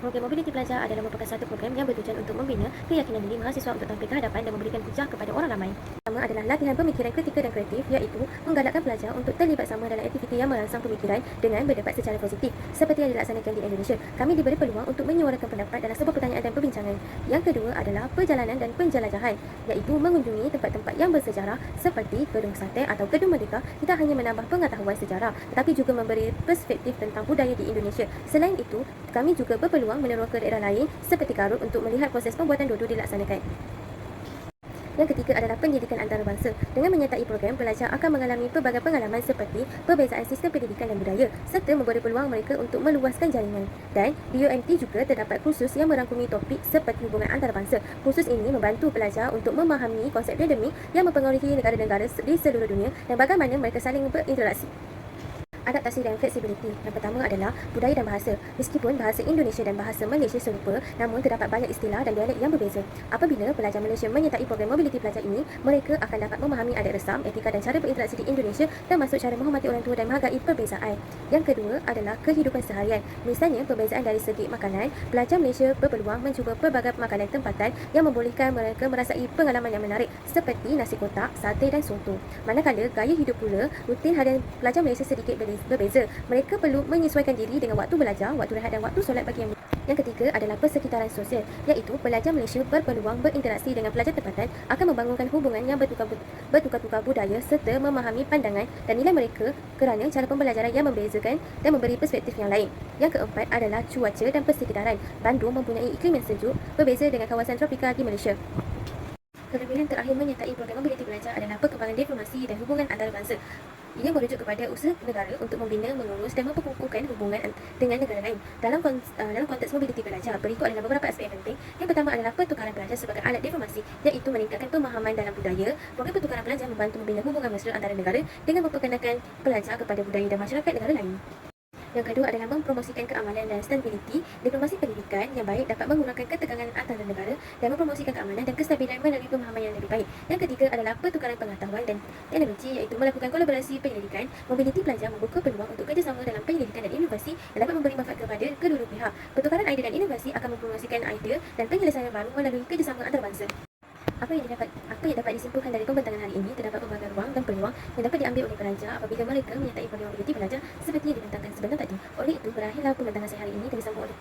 Program Mobiliti Pelajar adalah merupakan satu program yang bertujuan untuk membina keyakinan diri mahasiswa untuk tampil ke hadapan dan memberikan hujah kepada orang ramai. Pertama adalah latihan pemikiran kritikal dan kreatif, iaitu menggalakkan pelajar untuk terlibat sama dalam aktiviti yang merangsang pemikiran dengan berdebat secara positif seperti yang dilaksanakan di Indonesia. Kami diberi peluang untuk menyuarakan pendapat dalam sebuah pertanyaan dan perbincangan. Yang kedua adalah perjalanan dan penjelajahan, iaitu mengunjungi tempat-tempat yang bersejarah seperti Gedung Sate atau Gedung Merdeka, tidak hanya menambah pengetahuan sejarah tetapi juga memberi perspektif tentang budaya di Indonesia. Selain itu, kami juga berpeluang menyeruak ke daerah lain seperti Garut untuk melihat proses pembuatan dodo dilaksanakan. Yang ketiga adalah pendidikan antarabangsa. Dengan menyertai program, pelajar akan mengalami pelbagai pengalaman seperti perbezaan sistem pendidikan dan budaya serta memberi peluang mereka untuk meluaskan jaringan. Dan di UMT juga terdapat kursus yang merangkumi topik seperti hubungan antarabangsa. Kursus ini membantu pelajar untuk memahami konsep pandemik yang mempengaruhi negara-negara di seluruh dunia dan bagaimana mereka saling berinteraksi. Adaptasi dan fleksibiliti. Yang pertama adalah budaya dan bahasa. Meskipun bahasa Indonesia dan bahasa Malaysia serupa, namun terdapat banyak istilah dan dialek yang berbeza. Apabila pelajar Malaysia menyertai program mobiliti pelajar ini, mereka akan dapat memahami adat resam, etika dan cara berinteraksi di Indonesia, termasuk cara menghormati orang tua dan menghargai perbezaan. Yang kedua adalah kehidupan seharian. Misalnya, perbezaan dari segi makanan, pelajar Malaysia berpeluang mencuba pelbagai makanan tempatan yang membolehkan mereka merasai pengalaman yang menarik seperti nasi kotak, sate dan soto. Manakala gaya hidup pula, rutin harian pelajar Malaysia sedikit berbeza. Mereka perlu menyesuaikan diri dengan waktu belajar, waktu rehat dan waktu solat bagi yang ketiga adalah persekitaran sosial, iaitu pelajar Malaysia berpeluang berinteraksi dengan pelajar tempatan akan membangunkan hubungan yang bertukar-tukar budaya serta memahami pandangan dan nilai mereka kerana cara pembelajaran yang membezakan dan memberi perspektif yang lain. Yang keempat adalah cuaca dan persekitaran. Bandung mempunyai iklim yang sejuk, berbeza dengan kawasan tropika di Malaysia. Kelebihan terakhir menyertai program mobiliti pelajar adalah perkembangan diplomasi dan hubungan antarabangsa. Ia merujuk kepada usaha negara untuk membina, mengurus dan memperkukuhkan hubungan dengan negara lain. Dalam konteks mobiliti pelajar, berikut adalah beberapa aspek yang penting. Yang pertama adalah pertukaran pelajar sebagai alat diplomasi, iaitu meningkatkan pemahaman dalam budaya. Program pertukaran pelajar membantu membina hubungan mesra antara negara dengan memperkenalkan pelajar kepada budaya dan masyarakat negara lain. Yang kedua adalah mempromosikan keamanan dan stabiliti. Diplomasi pendidikan yang baik dapat mengurangkan ketegangan antara negara dan mempromosikan keamanan dan kestabilan melalui pemahaman yang lebih baik. Yang ketiga adalah pertukaran pengetahuan dan teknologi, iaitu melakukan kolaborasi penyelidikan. Mobiliti pelajar membuka peluang untuk kerjasama dalam penyelidikan dan inovasi yang dapat memberi manfaat kepada kedua-dua pihak. Pertukaran idea dan inovasi akan mempromosikan idea dan penyelesaian baru melalui kerjasama antarabangsa. Apa yang dapat disimpulkan dari pembentangan hari ini, terdapat pelbagai ruang dan peluang yang dapat diambil oleh pelajar apabila mereka menyertai program mobiliti pelajar seperti yang dibentangkan sebentar tadi. Oleh itu, berakhirlah pembentangan saya hari ini dengan sambung oleh